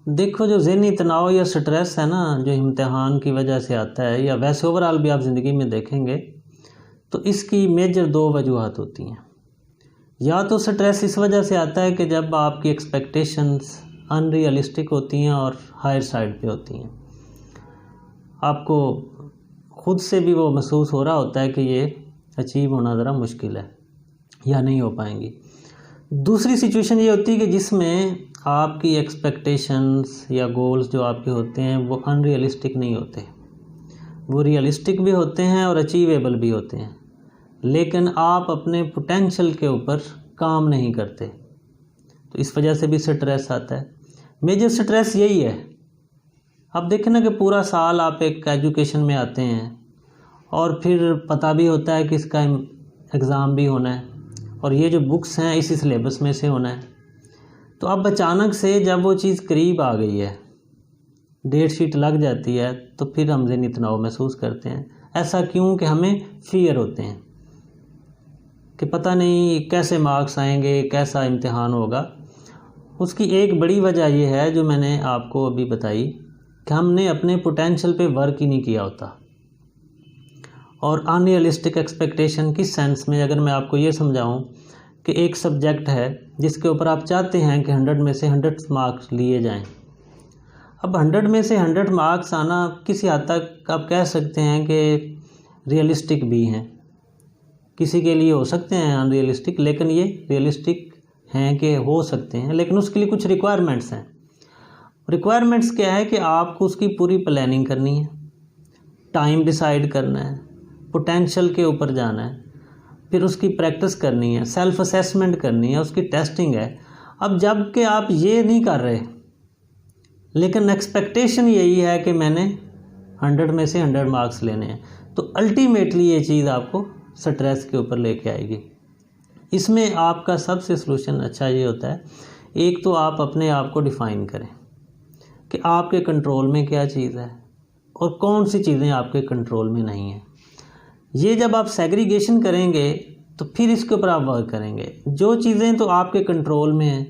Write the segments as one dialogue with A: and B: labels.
A: देखो, जो ज़हनी तनाव या स्ट्रेस है ना, जो इम्तिहान की वजह से आता है या वैसे ओवरऑल भी आप ज़िंदगी में देखेंगे तो इसकी मेजर दो वजूहत होती हैं। या तो स्ट्रेस इस वजह से आता है कि जब आपकी एक्सपेक्टेशंस अनरियलिस्टिक होती हैं और हायर साइड पे होती हैं, आपको खुद से भी वो महसूस हो रहा होता है कि ये अचीव होना ज़रा मुश्किल है या नहीं हो पाएंगी। दूसरी सिचुएशन ये होती है कि जिसमें आपकी एक्सपेक्टेशंस या गोल्स जो आपके होते हैं वो अनरियलिस्टिक नहीं होते, वो रियलिस्टिक भी होते हैं और अचीवेबल भी होते हैं, लेकिन आप अपने पोटेंशियल के ऊपर काम नहीं करते, तो इस वजह से भी स्ट्रेस आता है। मेजर स्ट्रेस यही है। अब देखें ना कि पूरा साल आप एक एजुकेशन में आते हैं और फिर पता भी होता है कि इसका एग्ज़ाम भी होना है और ये जो बुक्स हैं इसी सिलेबस में से होना है, तो अब अचानक से जब वो चीज़ करीब आ गई है, डेट शीट लग जाती है, तो फिर हम ज़हनी तनाव महसूस करते हैं। ऐसा क्यों? कि हमें फियर होते हैं कि पता नहीं कैसे मार्क्स आएंगे, कैसा इम्तिहान होगा। उसकी एक बड़ी वजह यह है जो मैंने आपको अभी बताई कि हमने अपने पोटेंशियल पे वर्क ही नहीं किया होता। और अनरियलिस्टिक एक्सपेक्टेशन किस सेंस में, अगर मैं आपको ये समझाऊं कि एक सब्जेक्ट है जिसके ऊपर आप चाहते हैं कि 100 में से 100 मार्क्स लिए जाएं। अब 100 में से 100 मार्क्स आना किसी हद तक आप कह सकते हैं कि रियलिस्टिक भी हैं, किसी के लिए हो सकते हैं अनरियलिस्टिक, लेकिन ये रियलिस्टिक हैं कि हो सकते हैं। लेकिन उसके लिए कुछ रिक्वायरमेंट्स हैं। रिक्वायरमेंट्स क्या है कि आपको उसकी पूरी प्लानिंग करनी है, टाइम डिसाइड करना है, पोटेंशियल के ऊपर जाना है, फिर उसकी प्रैक्टिस करनी है, सेल्फ असेसमेंट करनी है, उसकी टेस्टिंग है। अब जब कि आप ये नहीं कर रहे, लेकिन एक्सपेक्टेशन यही है कि मैंने 100 में से 100 मार्क्स लेने हैं, तो अल्टीमेटली ये चीज़ आपको स्ट्रेस के ऊपर लेके आएगी। इसमें आपका सबसे सलूशन अच्छा ये होता है, एक तो आप अपने आप को डिफ़ाइन करें कि आपके कंट्रोल में क्या चीज़ है और कौन सी चीज़ें आपके कंट्रोल में नहीं हैं। ये जब आप सेग्रीगेशन करेंगे तो फिर इसके ऊपर आप वर्क करेंगे। जो चीज़ें तो आपके कंट्रोल में हैं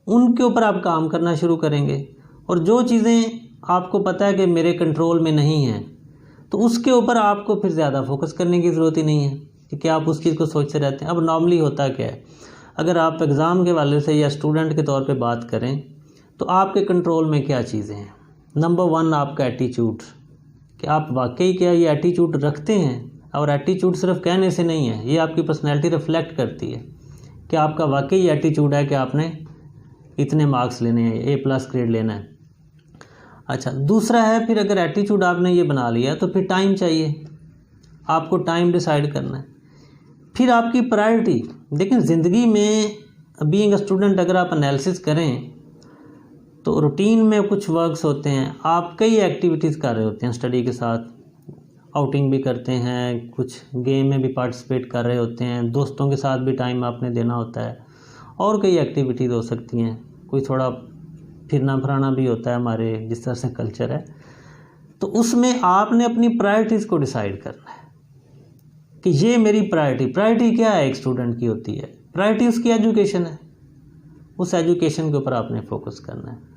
A: उनके ऊपर आप काम करना शुरू करेंगे, और जो चीज़ें आपको पता है कि मेरे कंट्रोल में नहीं हैं तो उसके ऊपर आपको फिर ज़्यादा फोकस करने की ज़रूरत ही नहीं है कि आप उस चीज़ को सोचते रहते हैं। अब नॉर्मली होता क्या है, अगर आप एग्ज़ाम के वाले से या स्टूडेंट के तौर पे बात करें तो आपके कंट्रोल में क्या चीज़ें हैं। नंबर 1 आपका एटीट्यूड, कि आप वाकई क्या ये एटीट्यूड रखते हैं। और एटीट्यूड सिर्फ कहने से नहीं है, ये आपकी पर्सनैलिटी रिफ्लेक्ट करती है कि आपका वाकई एटीट्यूड है कि आपने इतने मार्क्स लेने हैं, A+ ग्रेड लेना है। अच्छा, दूसरा है फिर अगर एटीट्यूड आपने ये बना लिया तो फिर टाइम चाहिए, आपको टाइम डिसाइड करना है। फिर आपकी प्रायोरिटी, लेकिन ज़िंदगी में बीइंग अ स्टूडेंट अगर आप एनालिसिस करें तो रूटीन में कुछ वर्क्स होते हैं, आप कई एक्टिविटीज़ कर रहे होते हैं, स्टडी के साथ आउटिंग भी करते हैं, कुछ गेम में भी पार्टिसिपेट कर रहे होते हैं, दोस्तों के साथ भी टाइम आपने देना होता है, और कई एक्टिविटीज़ हो सकती हैं, कोई थोड़ा फिरना फराना भी होता है हमारे जिस तरह से कल्चर है। तो उसमें आपने अपनी प्रायोरिटीज़ को डिसाइड करना है कि ये मेरी प्रायोरिटी क्या है। एक स्टूडेंट की होती है प्रायोरिटी, उसकी एजुकेशन है, उस एजुकेशन के ऊपर आपने फोकस करना है,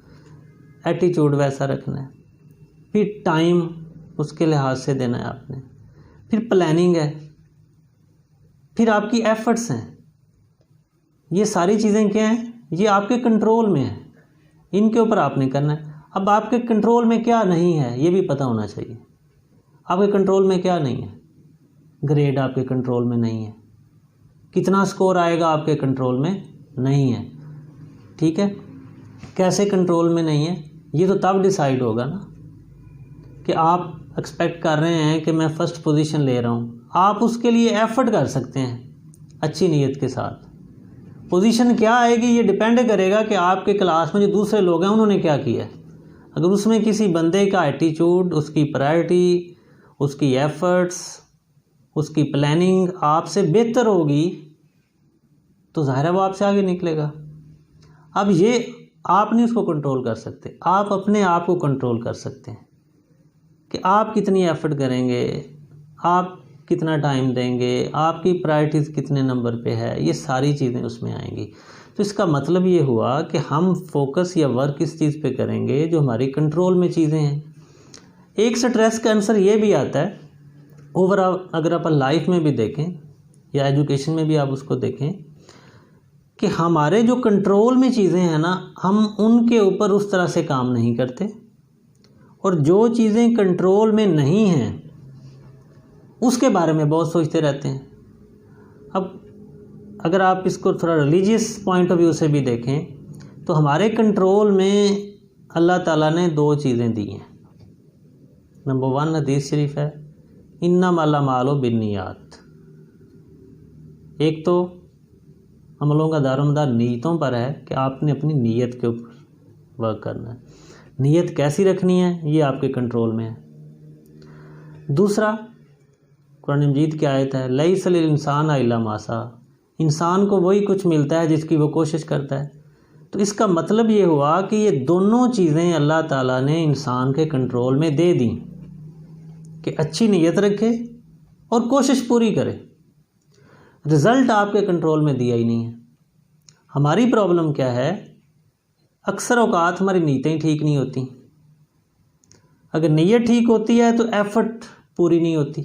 A: एटीट्यूड वैसा रखना है, फिर टाइम उसके लिहाज से देना है आपने, फिर प्लानिंग है, फिर आपकी एफर्ट्स हैं। ये सारी चीज़ें क्या हैं, ये आपके कंट्रोल में है, इनके ऊपर आपने करना है। अब आपके कंट्रोल में क्या नहीं है ये भी पता होना चाहिए। आपके कंट्रोल में क्या नहीं है, ग्रेड आपके कंट्रोल में नहीं है, कितना स्कोर आएगा आपके कंट्रोल में नहीं है, ठीक है। कैसे कंट्रोल में नहीं है, ये तो तब डिसाइड होगा ना कि आप एक्सपेक्ट कर रहे हैं कि मैं फ़र्स्ट पोजीशन ले रहा हूँ, आप उसके लिए एफ़र्ट कर सकते हैं अच्छी नीयत के साथ। पोजीशन क्या आएगी ये डिपेंड करेगा कि आपके क्लास में जो दूसरे लोग हैं उन्होंने क्या किया है। अगर उसमें किसी बंदे का एटीट्यूड, उसकी प्रायोरिटी, उसकी एफ़र्ट्स, उसकी प्लानिंग आपसे बेहतर होगी तो ज़ाहिर है वो आपसे आगे निकलेगा। अब ये आप नहीं उसको कंट्रोल कर सकते, आप अपने आप को कंट्रोल कर सकते हैं कि आप कितनी एफ़र्ट करेंगे, आप कितना टाइम देंगे, आपकी प्रायोरिटीज़ कितने नंबर पे है, ये सारी चीज़ें उसमें आएंगी। तो इसका मतलब ये हुआ कि हम फोकस या वर्क इस चीज़ पे करेंगे जो हमारी कंट्रोल में चीज़ें हैं। एक स्ट्रेस का आंसर ये भी आता है ओवरऑल, अगर अपन लाइफ में भी देखें या एजुकेशन में भी आप उसको देखें कि हमारे जो कंट्रोल में चीज़ें हैं ना, हम उनके ऊपर उस तरह से काम नहीं करते, और जो चीज़ें कंट्रोल में नहीं हैं उसके बारे में बहुत सोचते रहते हैं। अब अगर आप इसको थोड़ा रिलीजियस पॉइंट ऑफ व्यू से भी देखें तो हमारे कंट्रोल में अल्लाह ताला ने 2 चीज़ें दी हैं। नंबर 1 हदीस शरीफ है, इन्नमल अमालु बिन्नियात। एक तो अमलों का दारोमदार नीयतों पर है कि आपने अपनी नीयत के ऊपर वर्क करना है। नीयत कैसी रखनी है ये आपके कंट्रोल में है। दूसरा, कुरान मजीद की आयत है, लैसल इंसान इल्ला मा सा। इंसान को वही कुछ मिलता है जिसकी वो कोशिश करता है। तो इसका मतलब ये हुआ कि ये दोनों चीज़ें अल्लाह ताला ने इंसान के कंट्रोल में दे दी कि अच्छी नीयत रखे और कोशिश पूरी करे। रिज़ल्ट आपके कंट्रोल में दिया ही नहीं है। हमारी प्रॉब्लम क्या है, अक्सर औकात हमारी नीयतें ठीक नहीं होती। अगर नीयत ठीक होती है तो एफर्ट पूरी नहीं होती।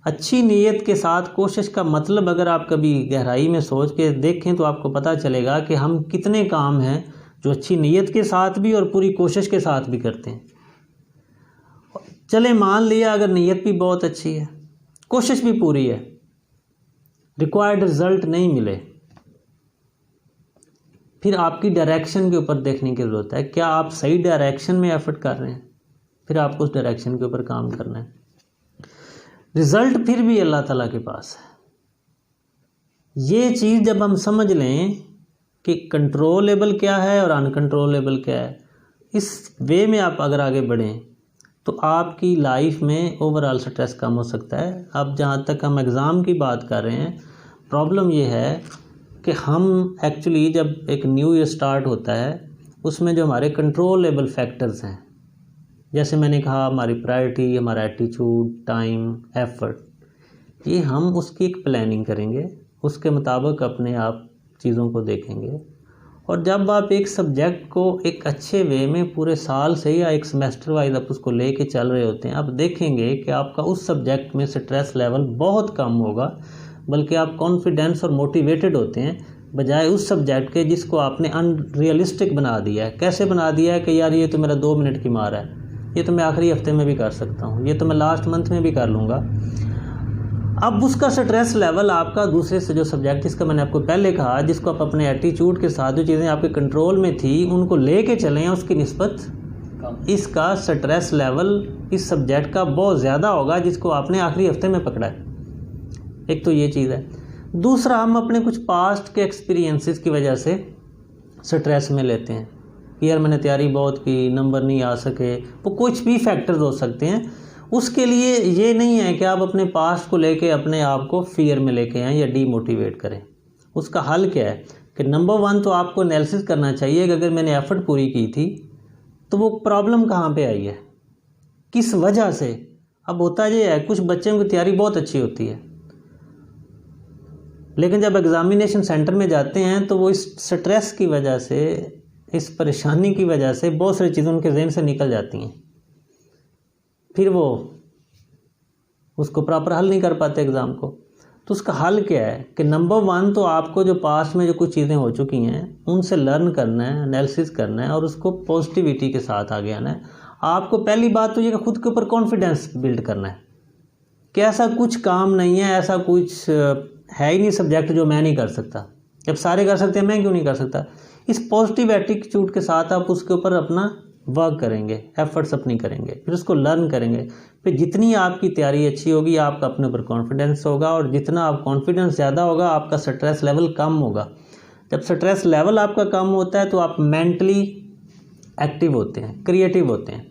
A: अच्छी नीयत के साथ कोशिश का मतलब अगर आप कभी गहराई में सोच के देखें तो आपको पता चलेगा कि हम कितने काम हैं जो अच्छी नीयत के साथ भी और पूरी कोशिश के साथ भी करते हैं। चले मान लिया अगर नीयत भी बहुत अच्छी है, कोशिश भी पूरी है, रिक्वायर्ड रिज़ल्ट नहीं मिले, फिर आपकी डायरेक्शन के ऊपर देखने की ज़रूरत है। क्या आप सही डायरेक्शन में एफर्ट कर रहे हैं? फिर आपको उस डायरेक्शन के ऊपर काम करना है। रिज़ल्ट फिर भी अल्लाह ताला के पास है। ये चीज़ जब हम समझ लें कि कंट्रोलेबल क्या है और अनकंट्रोलेबल क्या है, इस वे में आप अगर आगे बढ़ें तो आपकी लाइफ में ओवरऑल स्ट्रेस कम हो सकता है। अब जहाँ तक हम एग्ज़ाम की बात कर रहे हैं, प्रॉब्लम ये है कि हम एक्चुअली जब एक न्यू ईयर स्टार्ट होता है उसमें जो हमारे कंट्रोलेबल फैक्टर्स हैं, जैसे मैंने कहा हमारी प्रायोरिटी, हमारा एटीट्यूड, टाइम, एफर्ट, ये हम उसकी एक प्लानिंग करेंगे, उसके मुताबिक अपने आप चीज़ों को देखेंगे। और जब आप एक सब्जेक्ट को एक अच्छे वे में पूरे साल से या एक सेमेस्टर वाइज आप उसको लेके चल रहे होते हैं, आप देखेंगे कि आपका उस सब्जेक्ट में स्ट्रेस लेवल बहुत कम होगा, बल्कि आप कॉन्फिडेंस और मोटिवेटेड होते हैं, बजाय उस सब्जेक्ट के जिसको आपने अनरियलिस्टिक बना दिया है। कैसे बना दिया है कि यार ये तो मेरा 2 मिनट की मार है, ये तो मैं आखिरी हफ्ते में भी कर सकता हूँ, ये तो मैं लास्ट मंथ में भी कर लूँगा। अब उसका स्ट्रेस लेवल आपका दूसरे से जो सब्जेक्ट, जिसका मैंने आपको पहले कहा, जिसको आप अपने एटीट्यूड के साथ जो चीज़ें आपके कंट्रोल में थी उनको लेके चलें, उसकी निस्बत इसका स्ट्रेस लेवल इस सब्जेक्ट का बहुत ज़्यादा होगा जिसको आपने आखिरी हफ्ते में पकड़ा है। एक तो ये चीज़ है। दूसरा, हम अपने कुछ पास्ट के एक्सपीरियंसेस की वजह से स्ट्रेस में लेते हैं कि यार मैंने तैयारी बहुत की, नंबर नहीं आ सके, वो कुछ भी फैक्टर्स हो सकते हैं। उसके लिए ये नहीं है कि आप अपने पास्ट को लेके अपने आप को फियर में लेके आएँ या डीमोटिवेट करें। उसका हल क्या है कि नंबर 1 तो आपको एनालिसिस करना चाहिए कि अगर मैंने एफ़र्ट पूरी की थी तो वो प्रॉब्लम कहाँ पे आई है, किस वजह से। अब होता ये है, कुछ बच्चों की तैयारी बहुत अच्छी होती है, लेकिन जब एग्ज़ामिनेशन सेंटर में जाते हैं तो वो इस स्ट्रेस की वजह से, इस परेशानी की वजह से बहुत सारी चीज़ें उनके जहन से निकल जाती हैं, फिर वो उसको प्रॉपर हल नहीं कर पाते एग्ज़ाम को। तो उसका हल क्या है कि नंबर 1 तो आपको जो पास्ट में जो कुछ चीज़ें हो चुकी हैं उनसे लर्न करना है, एनालिसिस करना है और उसको पॉजिटिविटी के साथ आगे आना है। आपको पहली बात तो ये कि खुद के ऊपर कॉन्फिडेंस बिल्ड करना है कि ऐसा कुछ काम नहीं है, ऐसा कुछ है ही नहीं सब्जेक्ट जो मैं नहीं कर सकता। जब सारे कर सकते हैं मैं क्यों नहीं कर सकता। इस पॉजिटिव एटीट्यूड के साथ आप उसके ऊपर अपना वर्क करेंगे, एफर्ट्स अपनी करेंगे, फिर उसको लर्न करेंगे। फिर जितनी आपकी तैयारी अच्छी होगी आपका अपने ऊपर कॉन्फिडेंस होगा, और जितना आप कॉन्फिडेंस ज़्यादा होगा आपका स्ट्रेस लेवल कम होगा। जब स्ट्रेस लेवल आपका कम होता है तो आप मेंटली एक्टिव होते हैं, क्रिएटिव होते हैं,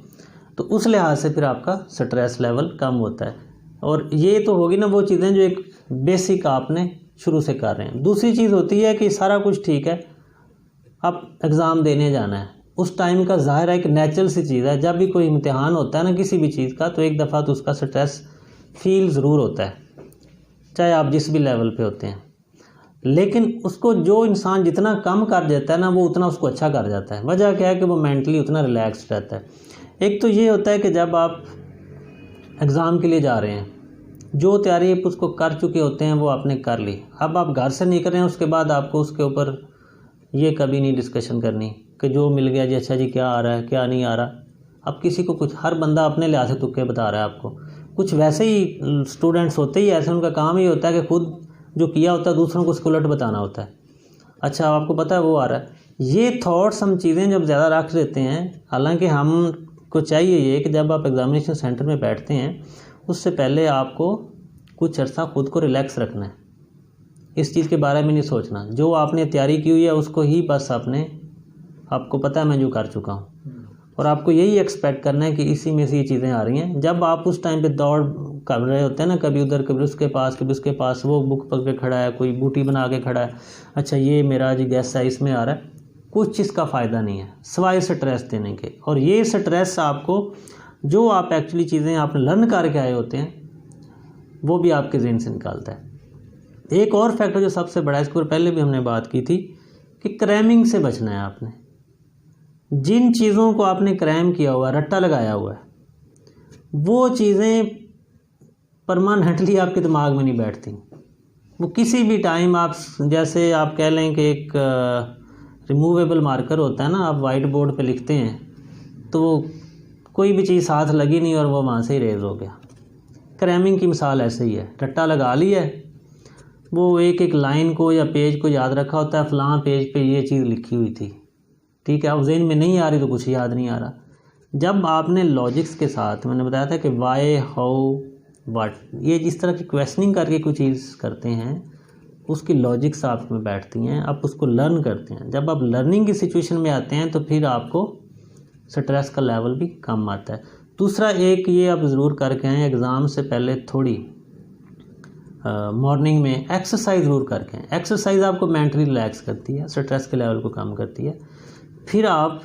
A: तो उस लिहाज से फिर आपका स्ट्रेस लेवल कम होता है। और ये तो होगी ना वो चीज़ें जो एक बेसिक आपने शुरू से कर रहे हैं। दूसरी चीज़ होती है कि सारा कुछ ठीक है, आप एग्ज़ाम देने जाना है, उस टाइम का ज़ाहिर है कि नेचुरल सी चीज़ है, जब भी कोई इम्तिहान होता है ना किसी भी चीज़ का, तो एक दफ़ा तो उसका स्ट्रेस फील ज़रूर होता है, चाहे आप जिस भी लेवल पे होते हैं। लेकिन उसको जो इंसान जितना कम कर देता है ना, वो उतना उसको अच्छा कर जाता है। वजह क्या है कि वो मेंटली उतना रिलैक्स्ड रहता है। एक तो ये होता है कि जब आप एग्ज़ाम के लिए जा रहे हैं, जो तैयारी आप उसको कर चुके होते हैं वो आपने कर ली, अब आप घर से निकल रहे हैं, उसके बाद आपको उसके ऊपर ये कभी नहीं डिस्कशन करनी कि जो मिल गया जी, अच्छा जी क्या आ रहा है क्या नहीं आ रहा। अब किसी को कुछ, हर बंदा अपने लिहाज से तुक्के बता रहा है आपको। कुछ वैसे ही स्टूडेंट्स होते ही ऐसे, उनका काम ही होता है कि खुद जो किया होता है दूसरों को उसको उलट बताना होता है। अच्छा आपको पता है वो आ रहा है। ये थॉट्स, हम चीज़ें जब ज़्यादा रख लेते हैं, हालांकि हमको चाहिए ये कि जब आप एग्ज़ामिनेशन सेंटर में बैठते हैं उससे पहले आपको कुछ अर्सा खुद को रिलैक्स रखना है, इस चीज़ के बारे में नहीं सोचना। जो आपने तैयारी की हुई है उसको ही बस आपको पता है मैं जो कर चुका हूँ, और आपको यही एक्सपेक्ट करना है कि इसी में से ये चीज़ें आ रही हैं। जब आप उस टाइम पे दौड़ कर रहे होते हैं ना, कभी उधर कभी उसके पास कभी उसके पास, वो बुक पकड़ के खड़ा है, कोई बूटी बना के खड़ा है, अच्छा ये मेरा जी गैस है इसमें आ रहा है, कुछ चीज़ का फ़ायदा नहीं है सिवाय स्ट्रेस देने के। और ये स्ट्रेस आपको, जो आप एक्चुअली चीज़ें आपने लर्न करके आए होते हैं वो भी आपके ज़हन से निकालता है। एक और फैक्टर जो सबसे बड़ा है, इसके ऊपर पहले भी हमने बात की थी कि क्रैमिंग से बचना है आपने। जिन चीज़ों को आपने क्रैम किया हुआ है, रट्टा लगाया हुआ है, वो चीज़ें परमानेंटली आपके दिमाग में नहीं बैठती। वो किसी भी टाइम आप, जैसे आप कह लें कि एक रिमूवेबल मार्कर होता है ना, आप वाइट बोर्ड पे लिखते हैं तो वो कोई भी चीज़ साथ लगी नहीं और वो वहाँ से ही रेज हो गया। क्रैमिंग की मिसाल ऐसे ही है। रट्टा लगा लिया है, वो एक एक लाइन को या पेज को याद रखा होता है, फ़लाँ पेज पे ये चीज़ लिखी हुई थी, ठीक है, अब ज़हन में नहीं आ रही तो कुछ याद नहीं आ रहा। जब आपने लॉजिक्स के साथ, मैंने बताया था कि वाई, हाउ, व्हाट, ये जिस तरह की क्वेश्चनिंग करके कोई चीज़ करते हैं उसकी लॉजिक्स आप में बैठती हैं, आप उसको लर्न करते हैं। जब आप लर्निंग की सिचुएशन में आते हैं तो फिर आपको स्ट्रेस का लेवल भी कम आता है। दूसरा एक ये आप ज़रूर करके आएँ, एग्ज़ाम से पहले थोड़ी मॉर्निंग में एक्सरसाइज ज़रूर करके आएँ। एक्सरसाइज आपको मेंटली रिलैक्स करती है, स्ट्रेस के लेवल को कम करती है। फिर आप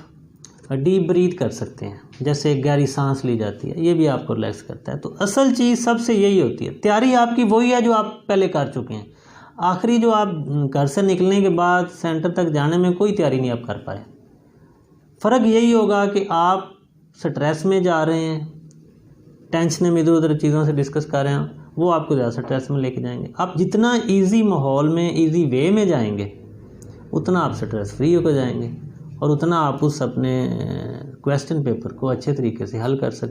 A: डीप ब्रीथ कर सकते हैं, जैसे गहरी सांस ली जाती है, ये भी आपको रिलैक्स करता है। तो असल चीज़ सबसे यही होती है, तैयारी आपकी वही है जो आप पहले कर चुके हैं। आखिरी जो आप घर से निकलने के बाद सेंटर तक जाने में कोई तैयारी नहीं आप कर पाए। फ़र्क यही होगा कि आप स्ट्रेस में जा रहे हैं, टेंशन में इधर उधर चीज़ों से डिस्कस कर रहे हैं, वो आपको ज़्यादा स्ट्रेस में लेके जाएंगे। आप जितना ईजी माहौल में, ईजी वे में जाएंगे, उतना आप स्ट्रेस फ्री होकर जाएंगे और उतना आप उस अपने क्वेश्चन पेपर को अच्छे तरीके से हल कर सकते हैं।